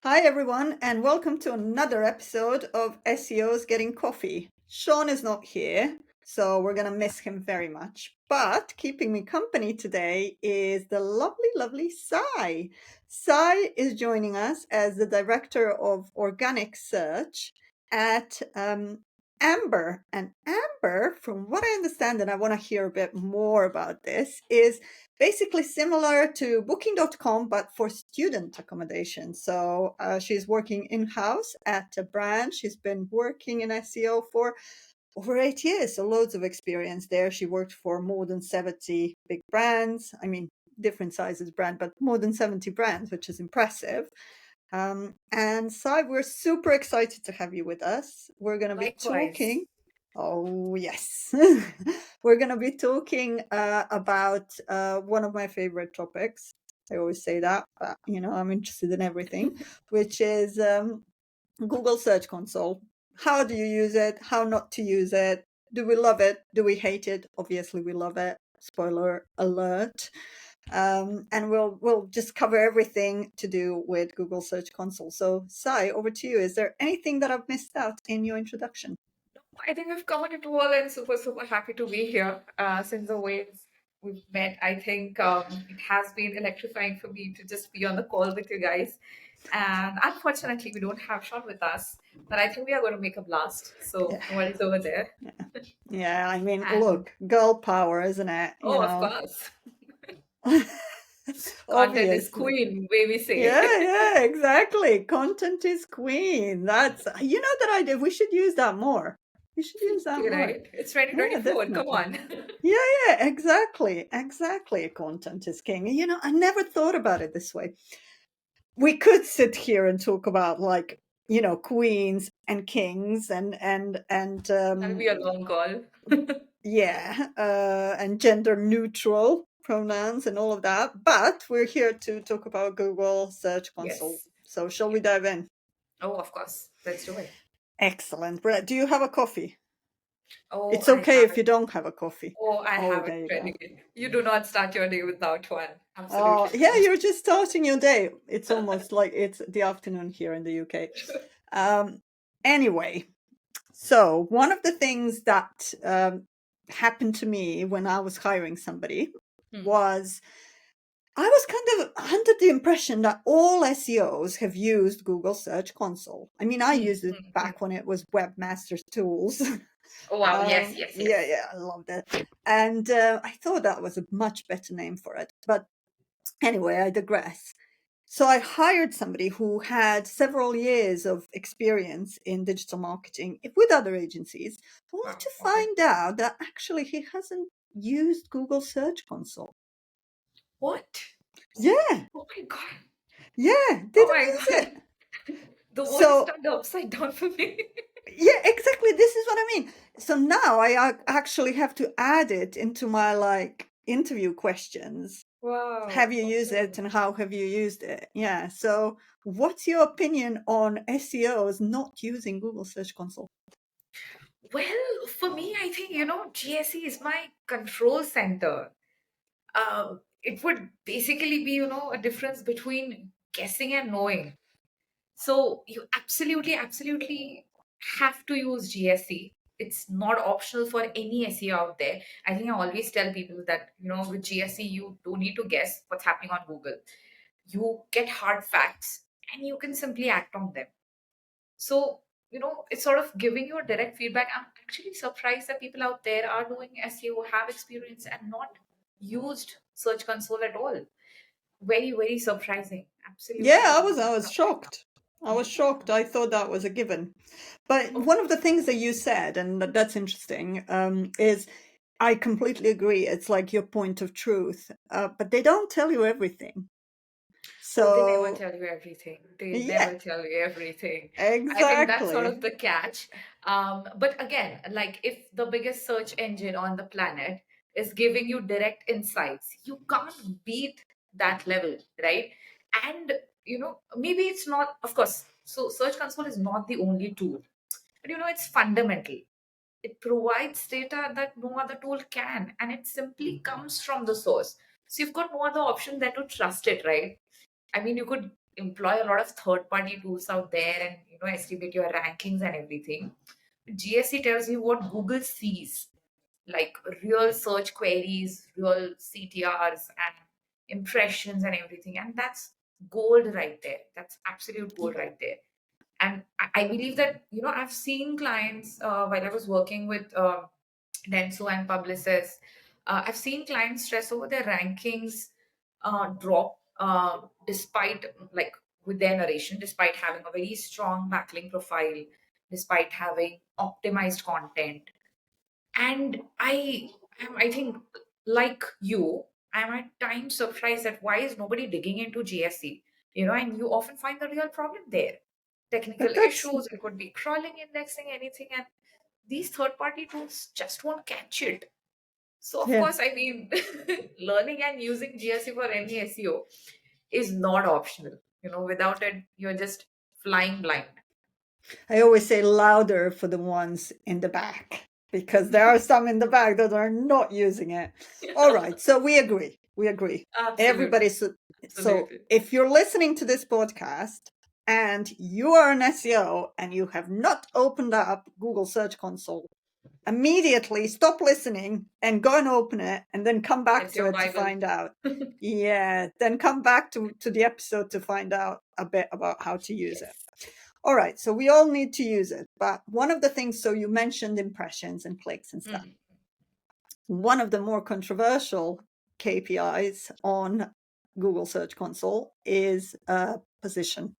Hi, everyone, and welcome to another episode of SEOs Getting Coffee. Sean is not here, so we're going to miss him very much. But keeping me company today is the lovely, lovely Sai. Sai is joining us as the Director of Organic Search at Amber. And Amber, from what I understand, and I want to hear a bit more about this, is basically similar to booking.com but for student accommodation. So she's working in-house at a brand. She's been working in SEO for over 8 years, so loads of experience there. She worked for more than 70 big brands. I mean, different sizes brand, but more than 70 brands, which is impressive. And Sai, we're super excited to have you with us. We're going to be Likewise. talking. Oh, yes. We're going to be talking about one of my favorite topics. I always say that, but I'm interested in everything, which is Google Search Console. How do you use it? How not to use it? Do we love it? Do we hate it? Obviously, we love it. Spoiler alert. And we'll just cover everything to do with Google Search Console. So, Sai, over to you. Is there anything that I've missed out in your introduction? I think we've covered it all and super happy to be here. Since the way we've met, I think it has been electrifying for me to just be on the call with you guys. And unfortunately, we don't have Sean with us, but I think we are going to make a blast. So Yeah, no worries over there. yeah, yeah. I mean, And look, girl power, isn't it? oh, of course, content is Obviously. queen, way we Yeah, say. yeah, exactly. Content is queen. That's, that idea. We should use that more. We should use that You're more. right. It's Yeah, 2024. Come definitely. on. Yeah, yeah, exactly. Exactly. Content is king. I never thought about it this way. We could sit here and talk about like, queens and kings and That'll be a long call. yeah, and gender neutral pronouns and all of that. But we're here to talk about Google Search Console. Yes. So shall we Yeah. dive in? Oh, of course. Let's do it. Excellent. Brett, do you have a coffee? Oh, It's I okay if have you don't have a coffee. Oh, I Oh, have it there you go. ready. You do not start your day without one. Oh, Absolutely yeah, not. you're just starting your day. It's almost like it's the afternoon here in the UK. Um, anyway, so one of the things that happened to me when I was hiring somebody Hmm. was I was kind of under the impression that all SEOs have used Google Search Console. I mean, I Hmm. used it Hmm. Hmm. back when it was Webmaster's Tools. Oh, wow. Yes, yes, Yeah, yes. yeah, I loved it. And I thought that was a much better name for it. But anyway, I digress. So I hired somebody who had several years of experience in digital marketing with other agencies, only Wow. to Okay. find out that actually he hasn't used Google Search Console. What? Yeah, Oh my God. yeah, Oh didn't my use it. God. The world is So turned upside down for me. yeah, exactly. This is what I mean. So now I actually have to add it into my like interview questions. Have Wow. you used Okay. it and how have you used it? Yeah. So what's your opinion on SEOs not using Google Search Console? Well, for me, I think, GSE is my control center. It would basically be, a difference between guessing and knowing. So you absolutely have to use GSE. It's not optional for any SEO out there. I think I always tell people that, with GSE, you don't need to guess what's happening on Google. You get hard facts and you can simply act on them. So, it's sort of giving you a direct feedback. I'm actually surprised that people out there are doing SEO, have experience, and not used Search Console at all. Very surprising. Yeah, Absolutely. I was shocked. I was Yeah. shocked. I thought that was a given. But one of the things that you said, and that's interesting, is I completely agree. It's like your point of truth, but they don't tell you everything. Oh, they never So tell you everything. They yeah, never tell you everything. I think that's sort of exactly. the catch. But again, like if the biggest search engine on the planet is giving you direct insights, you can't beat that level, right? And maybe it's not, of course, so Search Console is not the only tool, but it's fundamental. It provides data that no other tool can, and it simply comes from the source. So you've got no other option than to trust it, right? I mean, you could employ a lot of third party tools out there and estimate your rankings and everything. GSE tells you what Google sees, like real search queries, real CTRs and impressions and everything. And that's gold right there. That's absolute gold right there. And I believe that, I've seen clients while I was working with Denso and Publicis, I've seen clients stress over their rankings drop despite, like, with their narration, despite having a very strong backlink profile, despite having optimized content. And I think, like you, I'm at times surprised that why is nobody digging into GSE? And you often find the real problem there. Technical But that's issues, it could be crawling, indexing, anything, and these third party tools just won't catch it. So of yeah. course, I mean, learning and using GSE for any SEO is not optional. Without it, you're just flying blind. I always say louder for the ones in the back because there are some in the back that are not using it. All right, so we agree. We agree. Absolutely, Everybody so absolutely. if you're listening to this podcast and you are an SEO and you have not opened up Google Search Console, immediately stop listening and go and open it and then come back It's to your it to Bible. find out. Yeah, then come back to the episode to find out a bit about how to use it. All right, so we all need to use it, but one of the things, so you mentioned impressions and clicks and stuff. Mhm. One of the more controversial KPIs on Google Search Console is position.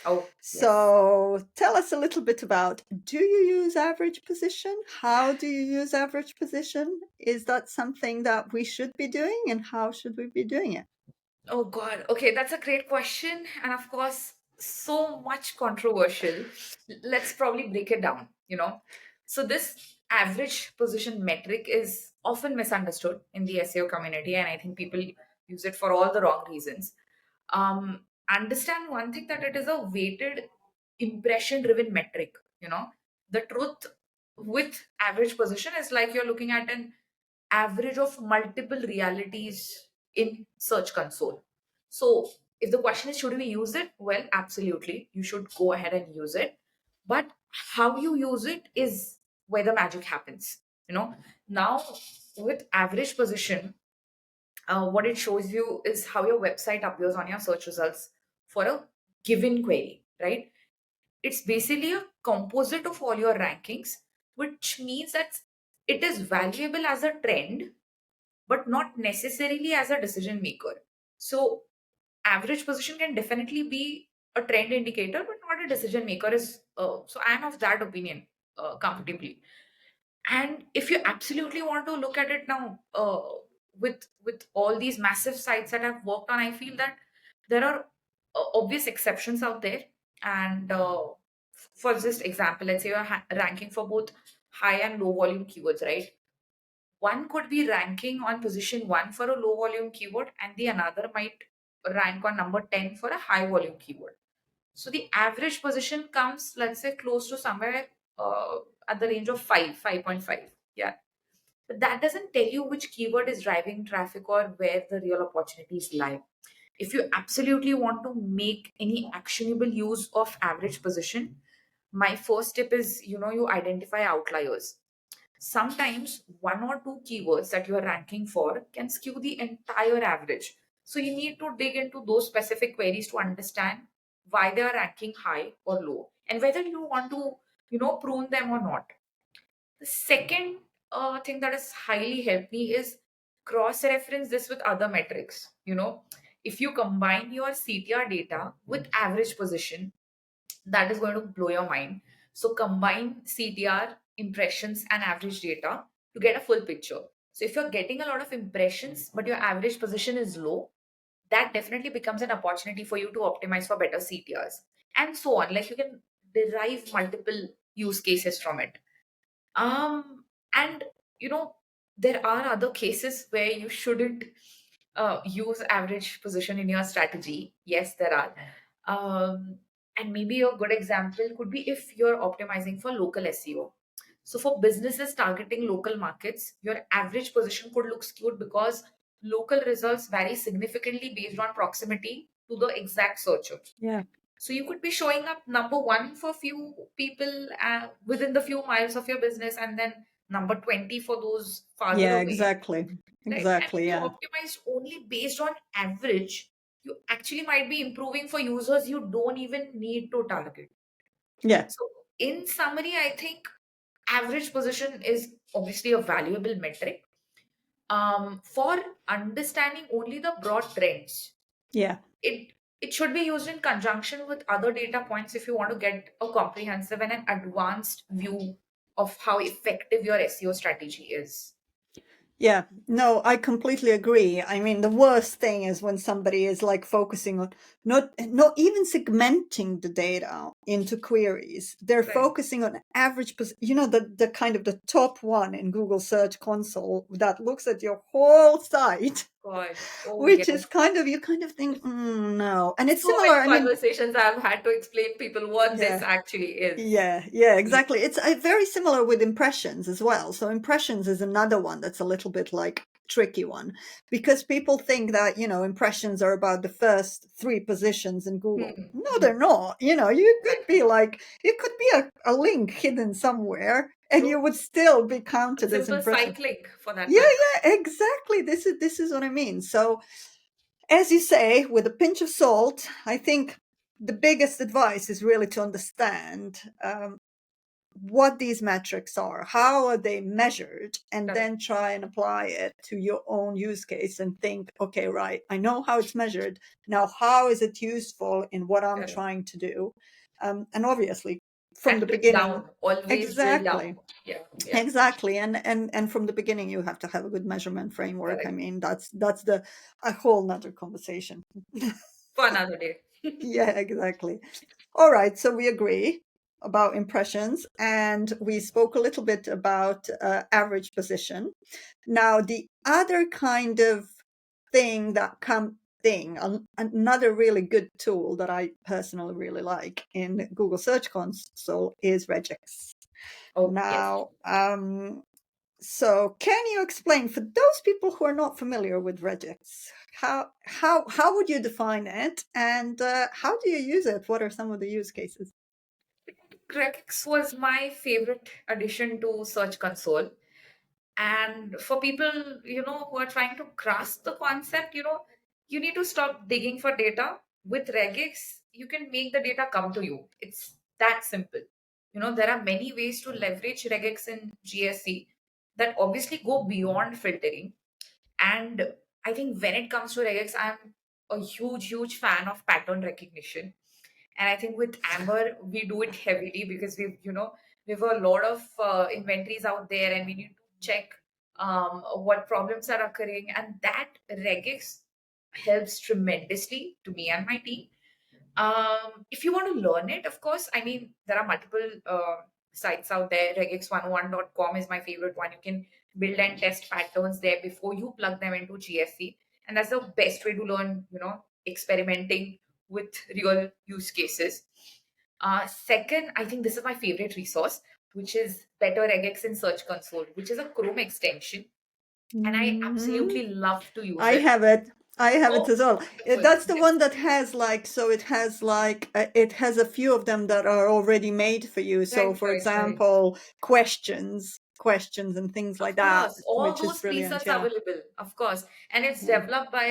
Oh, yes. So tell us a little bit about, do you use average position? How do you use average position? Is that something that we should be doing, and how should we be doing it? Oh God. Okay, that's a great question. And of course, so much controversial. Let's probably break it down, So this average position metric is often misunderstood in the SEO community, and I think people use it for all the wrong reasons. Understand one thing, that it is a weighted impression driven metric, The truth with average position is like you're looking at an average of multiple realities in search console. So if the question is should we use it, well, absolutely you should go ahead and use it, but how you use it is where the magic happens. Now, with average position, what it shows you is how your website appears on your search results for a given query, right? It's basically a composite of all your rankings, which means that it is valuable as a trend but not necessarily as a decision maker. So, average position can definitely be a trend indicator, but not a decision maker. Is so I am of that opinion comfortably. And if you absolutely want to look at it now, with all these massive sites that I've worked on, I feel that there are obvious exceptions out there. And for just example, let's say you're ranking for both high and low volume keywords, right? One could be ranking on position 1 for a low volume keyword, and the another might rank on number 10 for a high volume keyword. So the average position comes, let's say, close to somewhere at the range of 5.5. Yeah. But that doesn't tell you which keyword is driving traffic or where the real opportunities lie. If you absolutely want to make any actionable use of average position, my first tip is, you identify outliers. Sometimes one or two keywords that you are ranking for can skew the entire average. So you need to dig into those specific queries to understand why they are ranking high or low and whether you want to, prune them or not. The second thing that has highly helped me is cross reference this with other metrics. If you combine your CTR data with average position, that is going to blow your mind. So combine CTR, impressions, and average data to get a full picture. So if you're getting a lot of impressions, but your average position is low, that definitely becomes an opportunity for you to optimize for better CTRs and so on. Like you can derive multiple use cases from it. And there are other cases where you shouldn't use average position in your strategy. Yes, there are. And maybe a good example could be if you're optimizing for local SEO. So for businesses targeting local markets, your average position could look skewed because local results vary significantly based on proximity to the exact searcher. Yeah. So you could be showing up number one for few people within the few miles of your business, and then number 20 for those farther Yeah, away, exactly. right? And if Exactly. you Yeah. optimize only based on average, you actually might be improving for users you don't even need to target. Yeah. So, in summary, I think average position is obviously a valuable metric for understanding only the broad trends. Yeah. It should be used in conjunction with other data points if you want to get a comprehensive and an advanced view of how effective your SEO strategy is. Yeah, no, I completely agree. I mean, the worst thing is when somebody is like focusing on not even segmenting the data into queries. They're Right. focusing on average, the kind of the top one in Google Search Console that looks at your whole site, God. Oh, which yes. is kind of, you kind of think, no. And it's So similar. many I mean, conversations I've had to explain people what this yeah. actually is. Yeah, yeah, exactly. It's very similar with impressions as well. So impressions is another one that's a little bit like tricky one because people think that, impressions are about the first three positions in Google. Hmm, No, hmm. they're not. You could Right. be like, it could be a link hidden somewhere and you True. would still be A counted as simple impression. site link for that Yeah, matter. yeah, exactly. This is what I mean. So as you say, with a pinch of salt, I think the biggest advice is really to understand what these metrics are, how are they measured, and Correct. then try and apply it to your own use case and think, okay, right, I know how it's measured. Now, how is it useful in what I'm Correct. trying to do? And obviously, from And the drill beginning, down. Always drill exactly. down. Yeah. Yeah. Exactly, and from the beginning, you have to have a good measurement framework. I Correct. mean, that's the a whole nother conversation. For another day. Yeah, exactly. All right, so we agree about impressions, and we spoke a little bit about average position. Now, the other kind of another really good tool that I personally really like in Google Search Console is Regex. Oh, yes. Now, so can you explain for those people who are not familiar with Regex, how would you define it, and how do you use it? What are some of the use cases? Regex was my favorite addition to Search Console. And for people, who are trying to grasp the concept, you need to stop digging for data. With Regex, you can make the data come to you. It's that simple. There are many ways to leverage Regex in GSE that obviously go beyond filtering. And I think when it comes to Regex, I'm a huge, huge fan of pattern recognition. And I think with Amber, we do it heavily because we've a lot of inventories out there and we need to check what problems are occurring. And that Regex helps tremendously to me and my team. If you want to learn it, of course, I mean, there are multiple sites out there. Regex101.com is my favorite one. You can build and test patterns there before you plug them into GSC. And that's the best way to learn, experimenting with real use cases. Second, I think this is my favorite resource, which is Better Regex in Search Console, which is a Chrome extension. And I Mhm. absolutely love to use I it. have it. I have it Oh, as well. wonderful. That's the Yes, one that has like, so it has a few of them that are already made for you. So, right, for right, right. example, questions and things like Of that, course, all which is those brilliant. presets Yeah. available, of course. And it's Yeah. developed by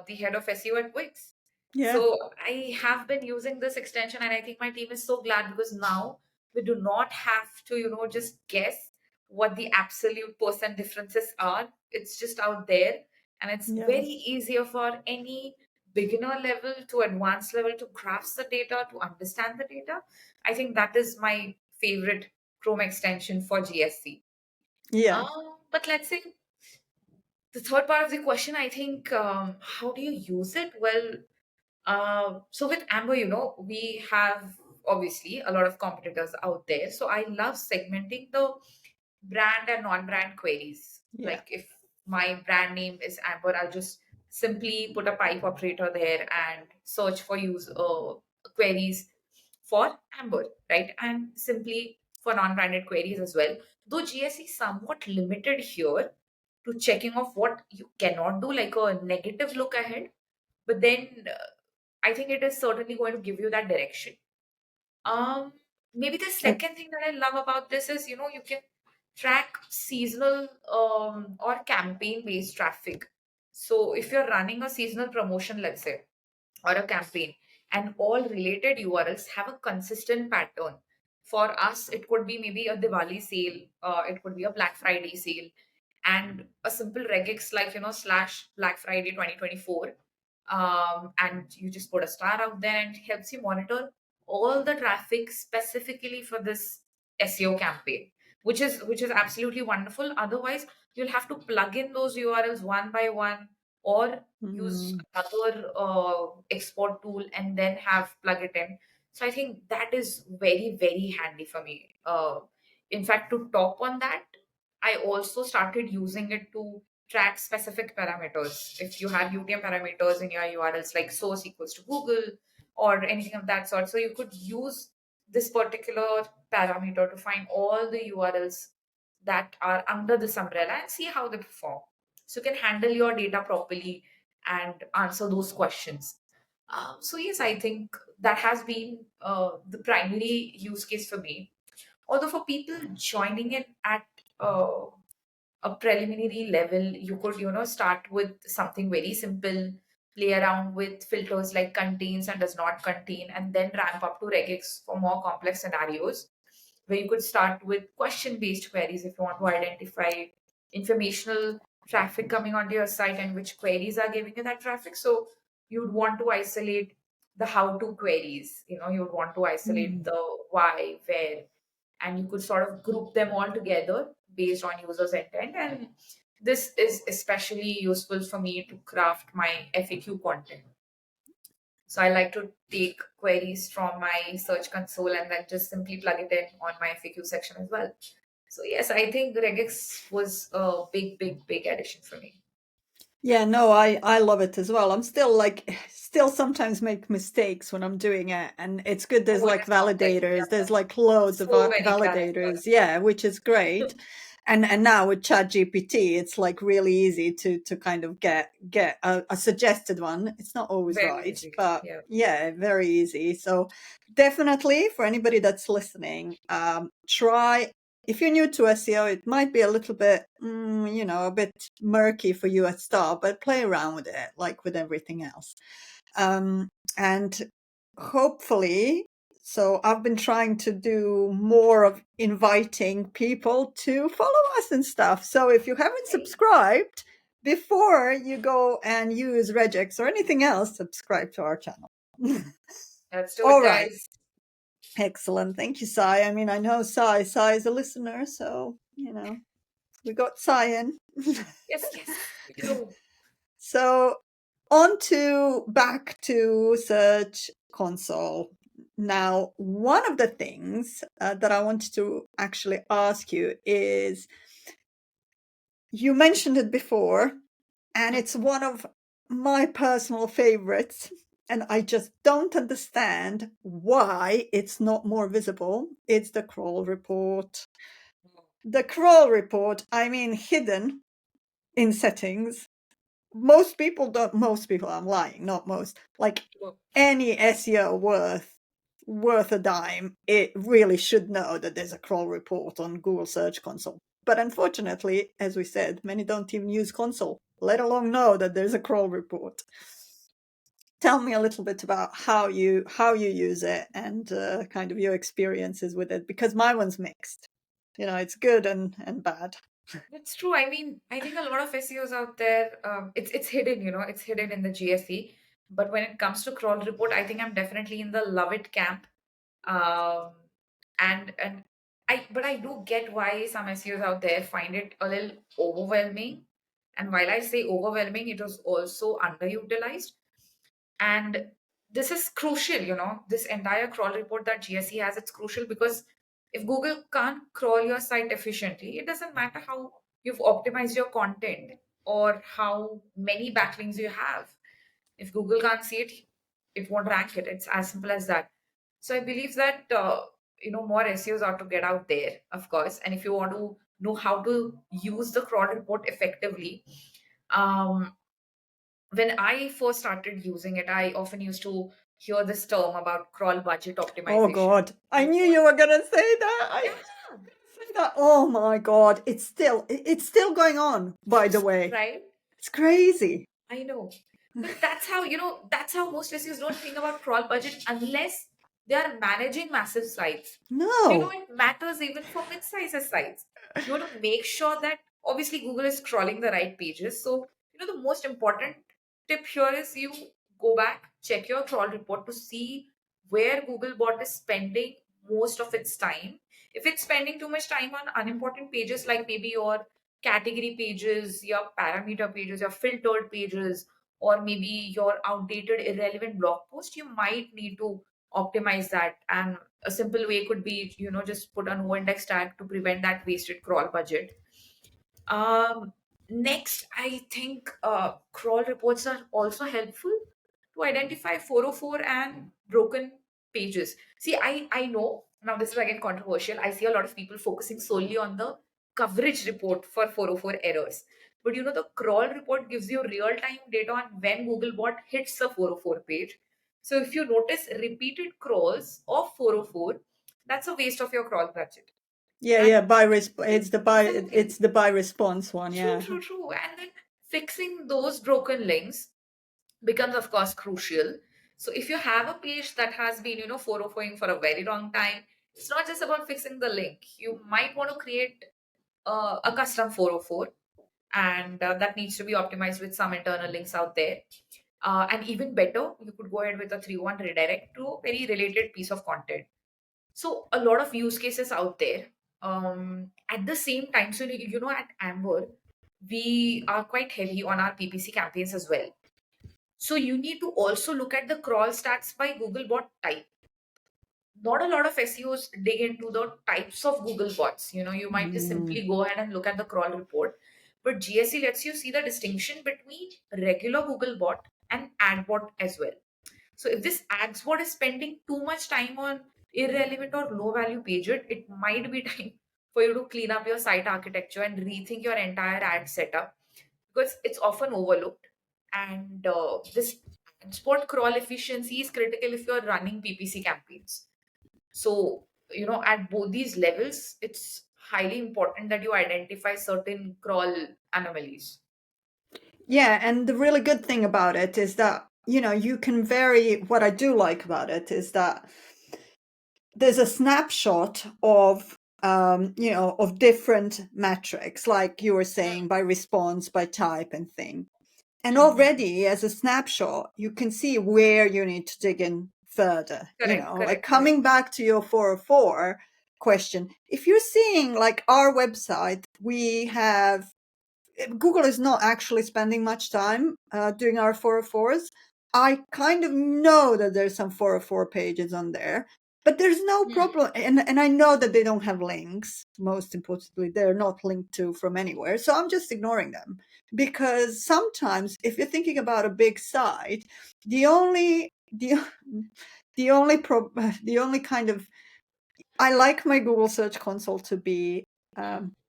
the head of SEO at Wix. Yeah. So I have been using this extension, and I think my team is so glad because now we do not have to, just guess what the absolute percent differences are. It's just out there, and it's Yeah. very easier for any beginner level to advanced level to grasp the data, to understand the data. I think that is my favorite Chrome extension for GSC. Yeah. But let's say the third part of the question, I think, how do you use it? Well, so with Amber, we have obviously a lot of competitors out there. So I love segmenting the brand and non-brand queries. Yeah. Like if my brand name is Amber, I'll just simply put a pipe operator there and search for use queries for Amber, right? And simply for non-branded queries as well. Though GSE is somewhat limited here to checking of what you cannot do, like a negative look ahead. But then I think it is certainly going to give you that direction. Um, Maybe the And second thing that I love about this is, you can track seasonal or campaign based traffic. So if you're running a seasonal promotion, let's say, or a campaign, and all related URLs have a consistent pattern. For us, it could be maybe a Diwali sale, it could be a Black Friday sale, and a simple regex like slash Black Friday 2024, and you just put a star out there, and it helps you monitor all the traffic specifically for this SEO campaign, which is absolutely wonderful. Otherwise, you'll have to plug in those URLs one by one, or use mm, another export tool and then have plug it in. So I think that is very, very handy for me. In fact, to top on that, I also started using it to track specific parameters. If you have UTM parameters in your URLs, like source equals to Google or anything of that sort, so you could use this particular parameter to find all the URLs that are under this umbrella and see how they perform. So you can handle your data properly and answer those questions. So yes, I think that has been the primary use case for me. Although for people joining it at uh, a preliminary level, you could start with something very simple, play around with filters like contains and does not contain, and then ramp up to regex for more complex scenarios, where you could start with question based queries if you want to identify informational traffic coming onto your site and which queries are giving you that traffic. So you would want to isolate the how to queries, you would want to isolate mm. the why, where, and you could sort of group them all together based on users intent. And this is especially useful for me to craft my FAQ content. So I like to take queries from my search console and then just simply plug it in on my FAQ section as well. So yes, I think regex was a big, big, big addition for me. Yeah, no, I love it as well. I'm still like still sometimes make mistakes when I'm doing it, and it's good there's Oh, it like is complex. validators. Yeah. There's like loads of So many validators. characters. Yeah, which is great. And now with ChatGPT, it's like really easy to kind of get a suggested one. It's not always Very right, easy. but Yeah. yeah, very easy. So definitely for anybody that's listening, try if you're new to SEO, it might be a little bit, a bit murky for you at start, but play around with it, like with everything else. Um, and hopefully, so I've been trying to do more of inviting people to follow us and stuff. So if you haven't Hey, subscribed, before you go and use Regex or anything else, subscribe to our channel. let's do it, All right. guys. Excellent. Thank you, Sai. I mean, I know Sai is a listener, so, we got Sai in. Yes, yes, we do. So, on to back to Search Console. Now, one of the things that I wanted to actually ask you is you mentioned it before, and Hmm. it's one of my personal favorites. And I just don't understand why it's not more visible. It's the crawl report. The crawl report, I mean, hidden in settings. Most people don't, most people, I'm lying, not most. Like any SEO worth a dime, it really should know that there's a crawl report on Google Search Console. But unfortunately, as we said, many don't even use console, let alone know that there's a crawl report. Tell me a little bit about how you use it and kind of your experiences with it, because my one's mixed. It's good and bad. That's true. I mean, I think a lot of SEOs out there, it's hidden, it's hidden in the GSE. But when it comes to crawl report, I think I'm definitely in the love it camp. Um, and but I do get why some SEOs out there find it a little overwhelming. And while I say overwhelming, it was also underutilized. And this is crucial, this entire crawl report that GSE has, it's crucial because if Google can't crawl your site efficiently, it doesn't matter how you've optimized your content or how many backlinks you have. If Google can't see it, it won't rank it. It's as simple as that. So I believe that more SEOs are to get out there, of course. And if you want to know how to use the crawl report effectively, um, When I first started using it, I often used to hear this term about crawl budget Oh optimization. God, I You knew know, you were gonna say that. I yeah, say that. Oh my God, it's still going on. By the way, right? it's crazy. I know. But that's how, that's how most SEOs don't think about crawl budget unless they are managing massive sites. But No. it matters even for mid-sized sites. You want to make sure that obviously Google is crawling the right pages. So, the most important tip here is you go back, check your crawl report to see where Googlebot is spending most of its time. If it's spending too much time on unimportant pages like maybe your category pages, your parameter pages, your filtered pages, or maybe your outdated, irrelevant blog post, you might need to optimize that. And a simple way could be, just put a no index tag to prevent that wasted crawl budget. Um, Next, I think crawl reports are also helpful to identify 404 and broken pages. See, I know now this is again controversial. I see a lot of people focusing solely on the coverage report for 404 errors. But the crawl report gives you real time data on when Googlebot hits the 404 page. So if you notice repeated crawls of 404, that's a waste of your crawl budget. Yeah, And yeah. exactly. It's the by response one. True, Yeah. true, true. And then fixing those broken links becomes, of course, crucial. So if you have a page that has been, 404ing for a very long time, it's not just about fixing the link. You might want to create a custom 404, and that needs to be optimized with some internal links out there. And even better, you could go ahead with a 3-1 redirect to a very related piece of content. So a lot of use cases out there. At the same time, so at Amber, we are quite heavy on our PPC campaigns as well. So you need to also look at the crawl stats by Googlebot type. Not a lot of SEOs dig into the types of Google bots. You might just Mm. simply go ahead and look at the crawl report. But GSE lets you see the distinction between regular Google bot and ad bot as well. So if this ads bot is spending too much time on irrelevant or low value pages, it might be time for you to clean up your site architecture and rethink your entire ad setup, because it's often overlooked. And this ad spot crawl efficiency is critical if you're running PPC campaigns. So, at both these levels, it's highly important that you identify certain crawl anomalies. Yeah, and the really good thing about it is that, you can vary. What I do like about it is that there's a snapshot of, of different metrics, like you were saying, by response, by type and thing. And Mhm. already as a snapshot, you can see where you need to dig in further, Correct, like correct, correct. coming back to your 404 question. If you're seeing like our website, we have Google is not actually spending much time doing our 404s. I kind of know that there's some 404 pages on there, but there's no Hmm. problem. And I know that they don't have links. Most importantly, they're not linked to from anywhere. So I'm just ignoring them because sometimes if you're thinking about a big site, the only, the, the only kind of I like my Google Search Console to be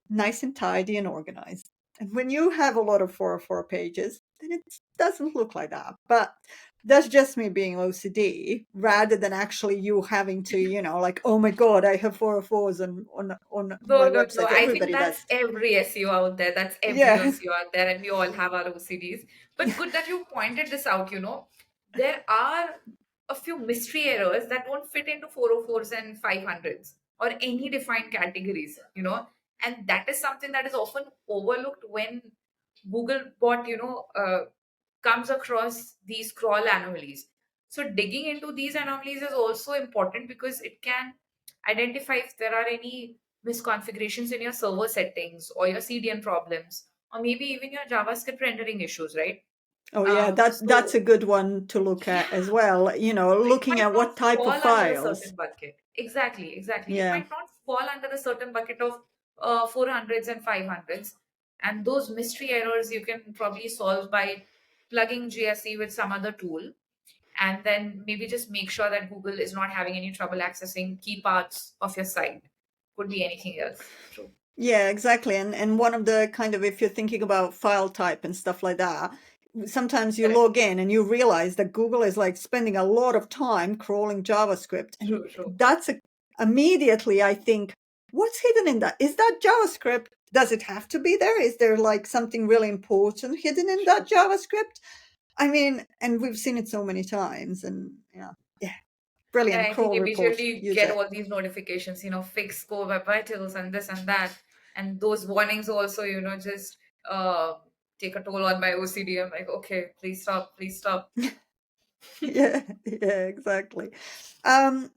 nice and tidy and organized. And when you have a lot of 404 pages, then it doesn't look like that. But that's just me being OCD rather than actually you having to, like, oh my God, I have 404s on No, my no, no. website. I think Everybody does. that's every SEO out there. That's every Yeah. SEO out there, and we all have our OCDs. But good that you pointed this out. There are a few mystery errors that don't fit into 404s and 500s or any defined categories, and that is something that is often overlooked when Googlebot, comes across these crawl anomalies. So digging into these anomalies is also important because it can identify if there are any misconfigurations in your server settings or your CDN problems, or maybe even your JavaScript rendering issues, right? Oh yeah, that's So a good one to look at as yeah, well. so it Looking might at not what type of fall under a files. certain bucket. Exactly, exactly. It Yeah. might not fall under a certain bucket of 400s and 500s. And those mystery errors you can probably solve by plugging GSE with some other tool. And then maybe just make sure that Google is not having any trouble accessing key parts of your site. Could be anything else. True. Yeah, exactly. And one of the kind of if you're thinking about file type and stuff like that, sometimes you Correct. log in and you realize that Google is like spending a lot of time crawling JavaScript. And True, true. immediately I think, what's hidden in that? Is that JavaScript? Does it have to be there? Is there like something really important hidden in True. that JavaScript? I mean, and we've seen it so many times, and yeah, And brilliant I think crawl report. immediately Use get it. all these notifications, fix core web vitals and this and that. And those warnings also, just uh, take a toll on my OCD. I'm like, okay, please stop, please stop. Yeah, yeah, exactly.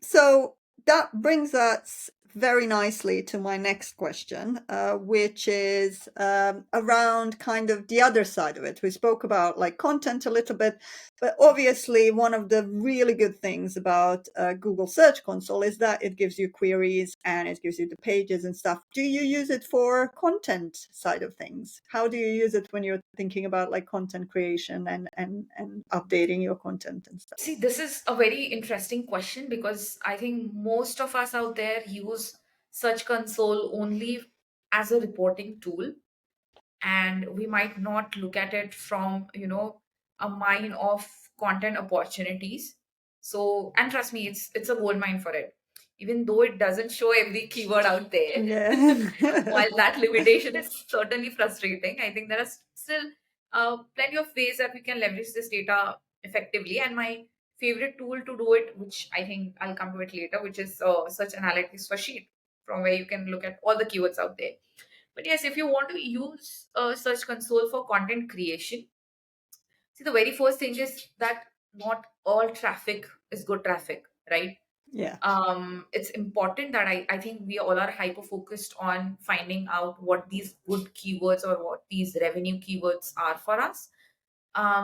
So that brings us very nicely to my next question, which is around kind of the other side of it. We spoke about like content a little bit, but obviously one of the really good things about Google Search Console is that it gives you queries and it gives you the pages and stuff. Do you use it for content side of things? How do you use it when you're thinking about like content creation and updating your content and stuff? See, this is a very interesting question because I think most of us out there use Search Console only as a reporting tool, and we might not look at it from a mine of content opportunities. So, and trust me, it's a gold mine for it, even though it doesn't show every keyword out there. Yeah. While that limitation is certainly frustrating, I think there are still plenty of ways that we can leverage this data effectively. And my favorite tool to do it, which I think I'll come to it later, which is search analytics for sheet, from where you can look at all the keywords out there. But yes, if you want to use Search Console for content creation, see, the very first thing is that not all traffic is good traffic, right? Yeah. It's important that I think we all are hyper focused on finding out what these good keywords or what these revenue keywords are for us.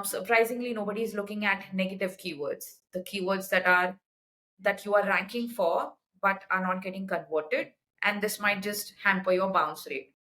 Surprisingly, nobody is looking at negative keywords, the keywords that you are ranking for but are not getting converted, and this might just hamper your bounce rate.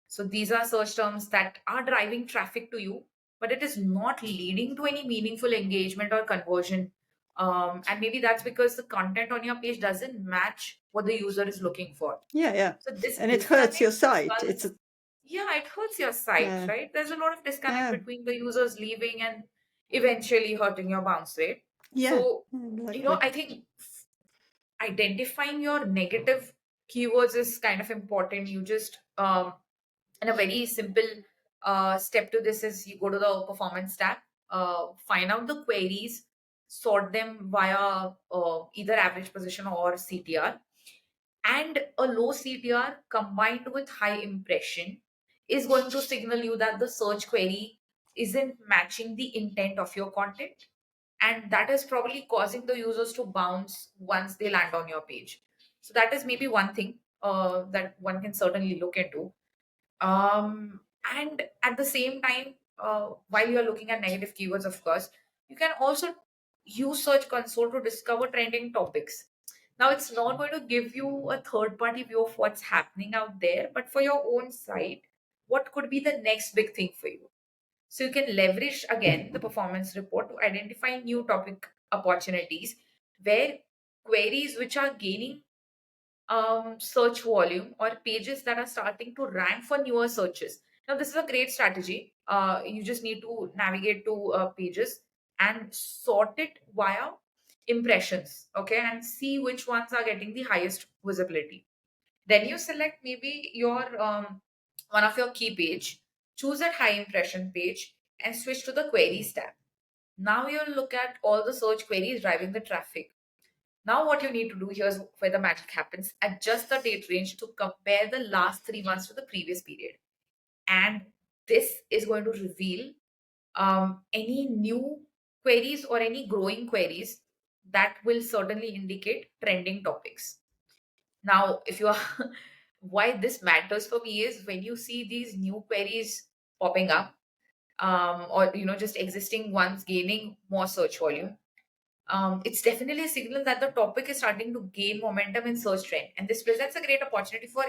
So these are search terms that are driving traffic to you, but it is not leading to any meaningful engagement or conversion. And maybe that's because the content on your page doesn't match what the user is looking for. Yeah, yeah. So this And it hurts your disconnect site. It's results, a yeah, it hurts your site, yeah. right? There's a lot of disconnect Yeah. between the users leaving and eventually hurting your bounce rate. Yeah. So, Exactly. I think identifying your negative keywords is kind of important. You just and a very simple step to this is you go to the performance tab, find out the queries, sort them via either average position or CTR. And a low CTR combined with high impression is going to signal you that the search query isn't matching the intent of your content. And that is probably causing the users to bounce once they land on your page. So, that is maybe one thing that one can certainly look into. And at the same time, while you're looking at negative keywords, of course, you can also use Search Console to discover trending topics. Now, it's not going to give you a third party view of what's happening out there, but for your own site, what could be the next big thing for you? So, you can leverage again the performance report to identify new topic opportunities where queries which are gaining search volume or pages that are starting to rank for newer searches. Now, this is a great strategy. You just need to navigate to pages and sort it via impressions, okay, and see which ones are getting the highest visibility. Then you select maybe your one of your key page, choose that high impression page, and switch to the queries tab. Now you'll look at all the search queries driving the traffic. Now, what you need to do here is where the magic happens. Adjust the date range to compare the last 3 months to the previous period. And this is going to reveal any new queries or any growing queries that will certainly indicate trending topics. Now, if you are, why this matters for me is when you see these new queries popping up, or just existing ones gaining more search volume, it's definitely a signal that the topic is starting to gain momentum in search trend, and this presents a great opportunity for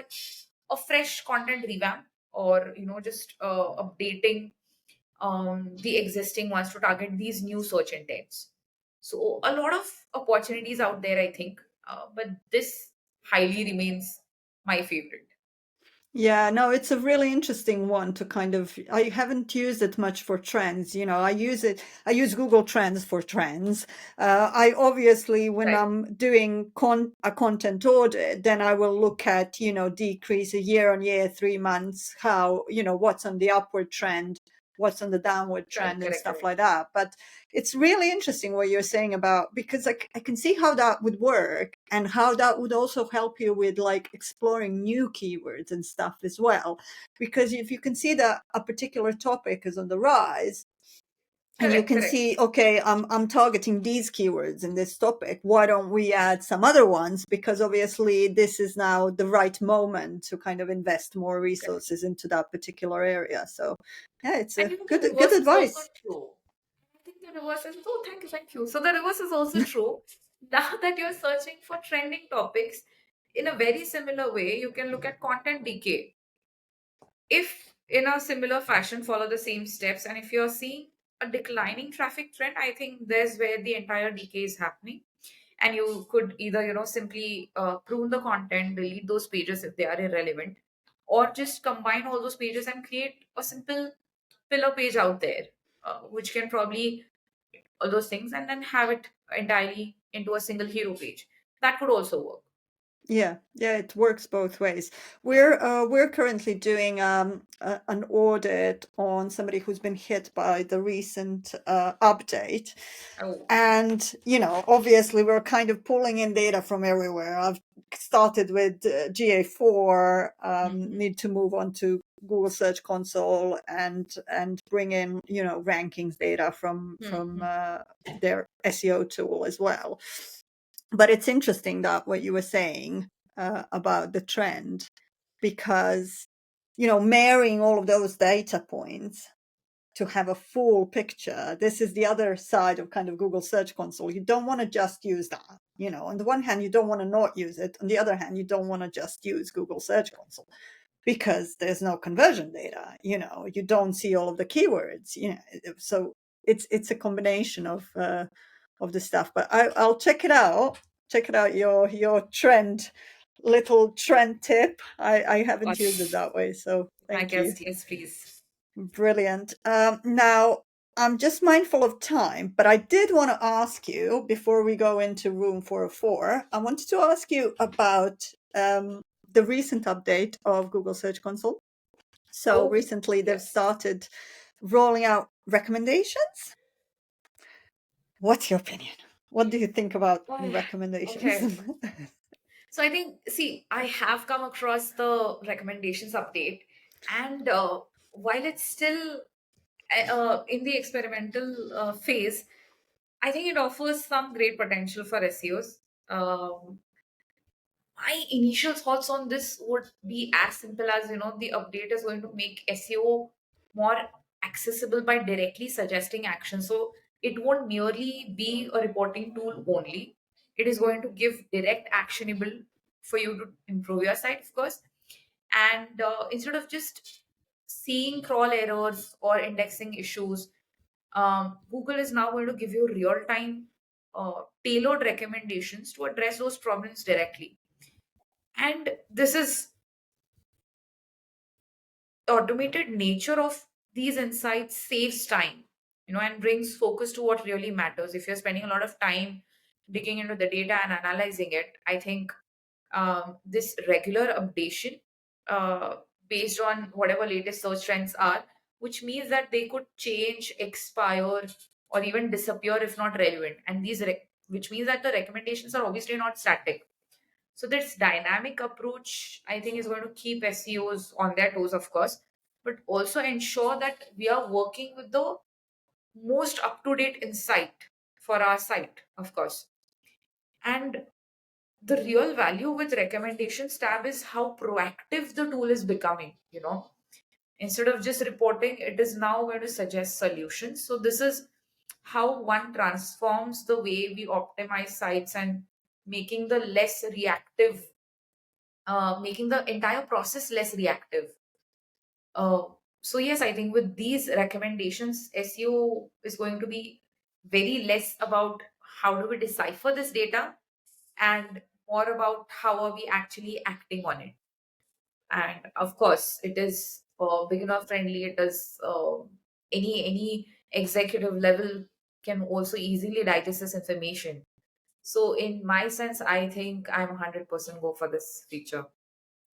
a fresh content revamp, or just updating the existing ones to target these new search intents. So a lot of opportunities out there, I think, but this highly remains my favorite. Yeah, no, it's a really interesting one to kind of, I haven't used it much for trends. I use Google Trends for trends. I obviously, when Right. I'm doing a content audit, then I will look at, decrease a year on year, 3 months, how, what's on the upward trend, what's on the downward Correct, trend and correct, stuff correct. like that. But it's really interesting what you're saying about, because I can see how that would work and how that would also help you with like exploring new keywords and stuff as well. Because if you can see that a particular topic is on the rise, and you Correct, can correct, see, okay, I'm targeting these keywords in this topic. Why don't we add some other ones? Because obviously this is now the right moment to kind of invest more correct. resources into that particular area. So yeah, it's And a the good reverse is also advice. true. I think the reverse is, oh, thank you, thank you. So the reverse is also true. Now that you're searching for trending topics, in a very similar way, you can look at content decay. If in a similar fashion, follow the same steps, and if you're seeing a declining traffic trend, I think there's where the entire decay is happening. And you could either, simply prune the content, delete those pages if they are irrelevant, or just combine all those pages and create a simple filler page out there, which can probably all those things, and then have it entirely into a single hero page. That could also work. Yeah, yeah, it works both ways. We're currently doing an audit on somebody who's been hit by the recent update. Oh. And, obviously we're kind of pulling in data from everywhere. I've started with GA4, Mhm. need to move on to Google Search Console and bring in, rankings data from Mhm. their SEO tool as well. But it's interesting that what you were saying about the trend, because marrying all of those data points to have a full picture. This is the other side of kind of Google Search Console. You don't want to just use that. On the one hand, you don't want to not use it. On the other hand, you don't want to just use Google Search Console because there's no conversion data. You don't see all of the keywords. So it's a combination of the stuff. But I'll check it out. Check it out. Your little trend tip. I haven't used it that way, so I thank you. guess, yes, please. Brilliant. Now, I'm just mindful of time, but I did want to ask you before we go into room 404, I wanted to ask you about the recent update of Google Search Console. So Oh, recently they've yes. started rolling out recommendations. What's your opinion? What do you think about Oh, recommendations? okay. So I think, see, I have come across the recommendations update, and while it's still in the experimental phase, I think it offers some great potential for SEOs. My initial thoughts on this would be as simple as, the update is going to make SEO more accessible by directly suggesting action. So it won't merely be a reporting tool only. It is going to give direct actionable for you to improve your site, of course. And instead of just seeing crawl errors or indexing issues, Google is now going to give you real time tailored recommendations to address those problems directly. And this is automated nature of these insights saves time, and brings focus to what really matters. If you're spending a lot of time digging into the data and analyzing it, I think this regular updation, uh, based on whatever latest search trends are, which means that they could change, expire, or even disappear if not relevant. And which means that the recommendations are obviously not static. So this dynamic approach, I think, is going to keep SEOs on their toes, of course, but also ensure that we are working with the most up-to-date insight for our site, of course. And the real value with recommendations tab is how proactive the tool is becoming. Instead of just reporting, it is now going to suggest solutions. So this is how one transforms the way we optimize sites and making the less reactive making the entire process less reactive. Uh, so yes, I think with these recommendations, SEO is going to be very less about how do we decipher this data and more about how are we actually acting on it. And of course, it is beginner friendly. It is any executive level can also easily digest this information. So in my sense, I think I'm 100% go for this feature.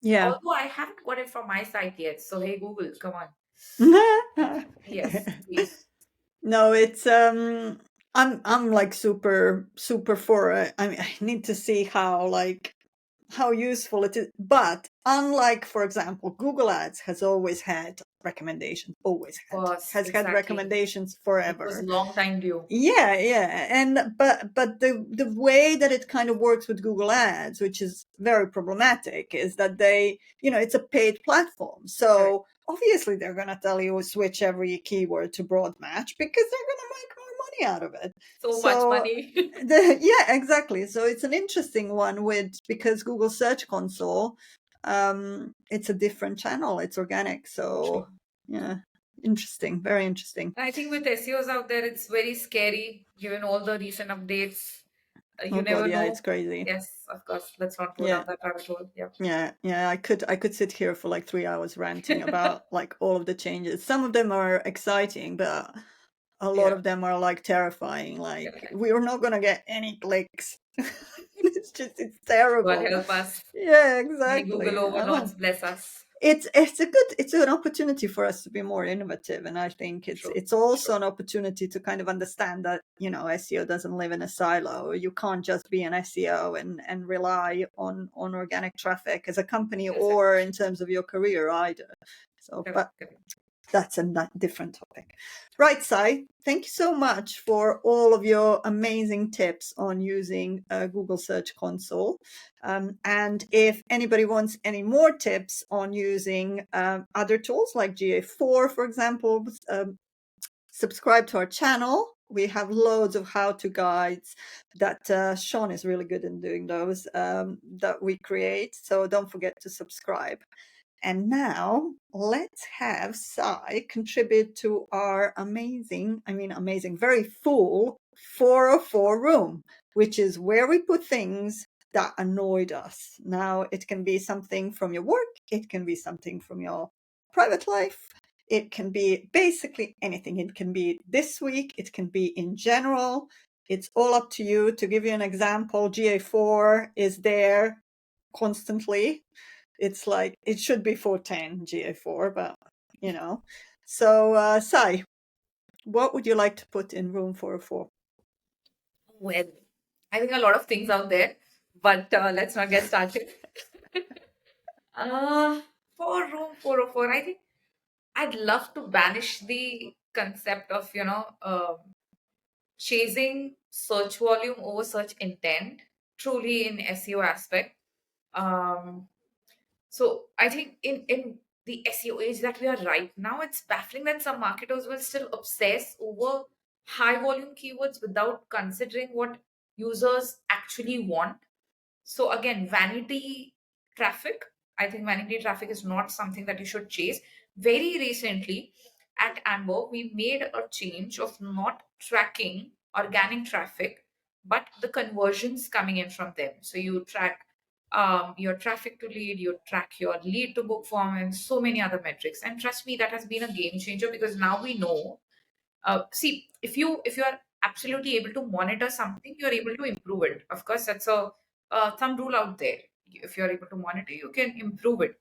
Yeah. Although I haven't got it from my site yet. So hey Google, come on. Yes, please. No, it's I'm like super for it. I mean, I need to see how like how useful it is. But unlike, for example, Google Ads has always had recommendations, always Of course, has had exactly. recommendations It was forever. long time due. Yeah, yeah. And but the way that it kind of works with Google Ads, which is very problematic, is that they, it's a paid platform. Correct. So obviously they're going to tell you switch every keyword to broad match because they're going to make more money out of it. So much So money. yeah, exactly. So it's an interesting one because Google Search Console, it's a different channel. It's organic. True. So yeah, interesting, very interesting. I think with SEOs out there, it's very scary given all the recent updates. Oh You God, never yeah, it's know. crazy. Yes, of course. Let's not go Yeah. down that rabbit hole. Yeah. Yeah, yeah, I could sit here for like 3 hours ranting about like all of the changes. Some of them are exciting, but a lot Yeah. of them are like terrifying. Like Yeah. we're not gonna get any clicks. It's God terrible. help us. Yeah, May Google exactly. I overlords know. bless us. It's an opportunity for us to be more innovative, and I think it's True. it's also an opportunity to kind of understand that SEO doesn't live in a silo. You can't just be an SEO and rely on organic traffic as a company or Exactly. in terms of your career either. So, Correct. but Correct. that's a different topic. Right, Sai, thank you so much for all of your amazing tips on using Google Search Console. And if anybody wants any more tips on using other tools like GA4, for example, subscribe to our channel. We have loads of how-to guides that Sean is really good in doing those that we create. So don't forget to subscribe. And now let's have Sai contribute to our amazing, very full 404 room, which is where we put things that annoyed us. Now, it can be something from your work, it can be something from your private life, it can be basically anything. It can be this week, it can be in general. It's all up to you. To give you an example, GA4 is there constantly. It's like it should be 410 GA4, but you know. So, Sai, what would you like to put in room 404? Well, I think a lot of things out there, but let's not get started. uh, for room 404, I think I'd love to banish the concept of, chasing search volume over search intent, truly in SEO aspect. Um, so I think in the SEO age that we are right now, it's baffling that some marketers will still obsess over high volume keywords without considering what users actually want. So again, vanity traffic. I think vanity traffic is not something that you should chase. Very recently at Amber, we made a change of not tracking organic traffic, but the conversions coming in from them. So you track your traffic to lead, you track your lead to book form, and so many other metrics. And trust me, that has been a game changer because now we know. See, if you are absolutely able to monitor something, you are able to improve it. Of course, that's a thumb rule out there. If you are able to monitor, you can improve it.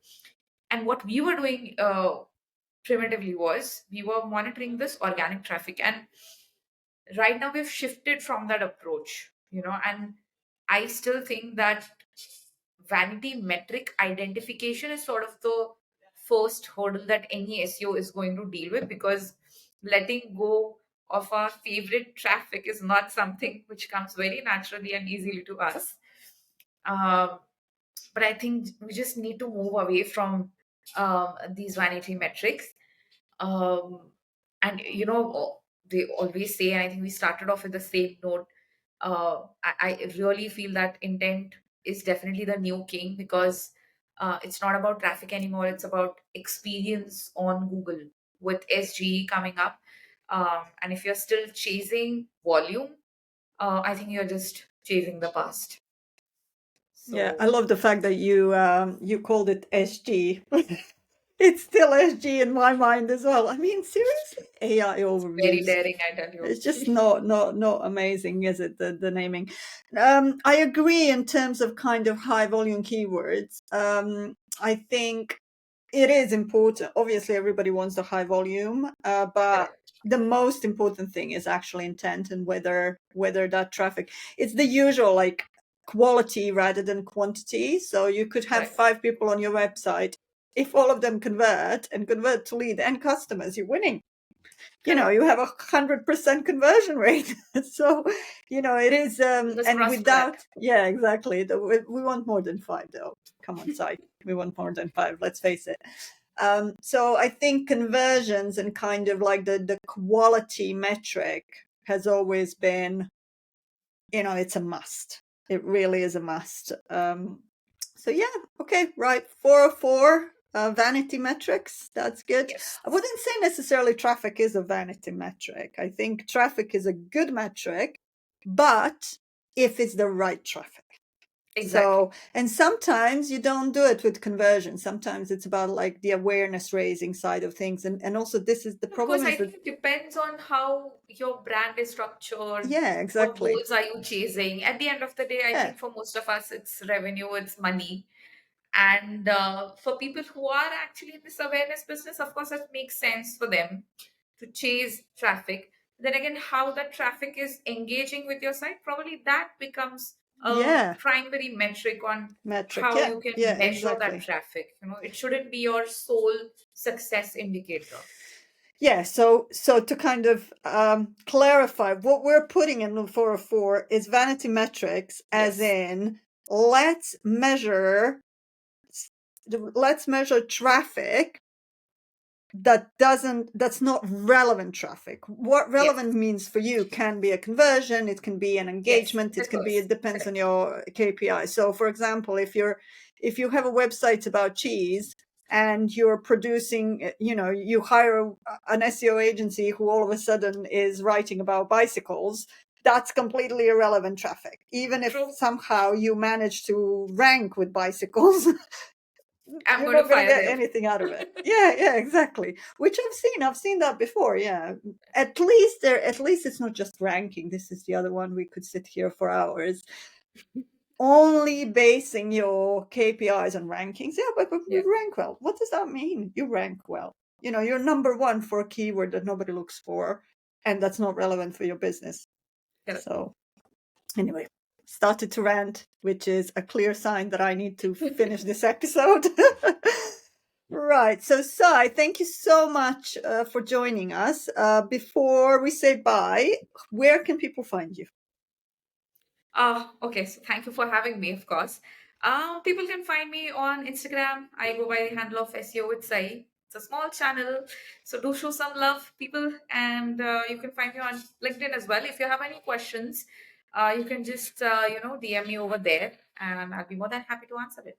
And what we were doing primitively was we were monitoring this organic traffic, and right now we've shifted from that approach. And I still think that vanity metric identification is sort of the first hurdle that any SEO is going to deal with, because letting go of our favorite traffic is not something which comes very naturally and easily to us. Um, but I think we just need to move away from these vanity metrics. Um, and they always say, and I think we started off with the same note. I really feel that intent is definitely the new king, because it's not about traffic anymore. It's about experience on Google with SGE coming up. And if you're still chasing volume, I think you're just chasing the past. Yeah, I So love the fact that you called it SG. It's still SG in my mind as well. I mean, seriously, AI it's very overviews. daring, I tell you. It's just not amazing, is it? The naming. I agree in terms of kind of high volume keywords. I think it is important. Obviously, everybody wants the high volume, but Correct. the most important thing is actually intent and whether that traffic. It's the usual like quality rather than quantity. So you could have Correct. 5 people on your website. If all of them convert and convert to lead and customers, you're winning. Correct. You have 100% conversion rate. So it is Fingers and crossed for that. without, yeah, exactly, we want more than 5 though. Come on, site, we want more than 5, let's face it. So I think conversions and kind of like the quality metric has always been, it's a must. It really is a must. So yeah, okay, right. 404 vanity metrics. That's good. Yes. I wouldn't say necessarily traffic is a vanity metric. I think traffic is a good metric, but if it's the right traffic. Exactly. So, and sometimes you don't do it with conversion. Sometimes it's about like the awareness raising side of things. And also this is the Of course, problem I is think that, it depends on how your brand is structured. yeah, What exactly. goals are you chasing? At the end of the day, I Yeah. think for most of us, it's revenue, it's money. And for people who are actually in this awareness business, of course, it makes sense for them to chase traffic. Then again, how that traffic is engaging with your site, probably that becomes a Yeah. primary metric on Metric. how Yeah. you can Yeah, measure that exactly. traffic. It shouldn't be your sole success indicator. Yeah, so to kind of clarify, what we're putting in the 404 is vanity metrics, as Yes. in let's measure let's measure traffic that's not relevant traffic. What Yes. relevant means for you can be a conversion, it can be an Yes. engagement, Of it can be, course. it depends on Correct. your KPI. So for example, if you have a website about cheese and you're producing, you hire an SEO agency who all of a sudden is writing about bicycles, that's completely irrelevant traffic. Even if True. somehow you manage to rank with bicycles, I'm you're going to not going to fire get them. anything out of it. Yeah, exactly. Which I've seen that before. Yeah. At least it's not just ranking. This is the other one. We could sit here for hours only basing your KPIs on rankings. Yeah, but we Yeah. rank well. What does that mean? You rank well. You're number one for a keyword that nobody looks for, and that's not relevant for your business. Correct. So anyway, started to rant, which is a clear sign that I need to finish this episode. Right. So, Sai, thank you so much for joining us. Before we say bye, where can people find you? Okay, so thank you for having me, of course. People can find me on Instagram. I go by the handle of SEO with Sai. It's a small channel, so do show some love, people. And you can find me on LinkedIn as well. If you have any questions, you can just DM me over there, and I'll be more than happy to answer it.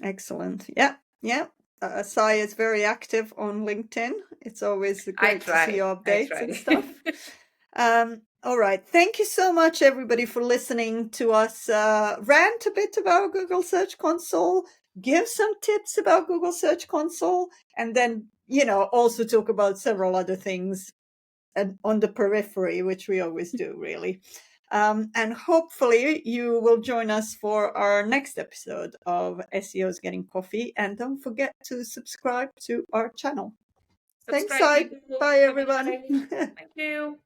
Excellent. Yeah, yeah. Sai is very active on LinkedIn. It's always I great to see try. your I updates and try. stuff. All right. Thank you so much, everybody, for listening to us rant a bit about Google Search Console, give some tips about Google Search Console, and then, also talk about several other things on the periphery, which we always do, really. And hopefully you will join us for our next episode of SEOs Getting Coffee. And don't forget to subscribe to our channel. Thanks, Subscribe, Sai. people. Bye, Bye everyone. bye. Thank you.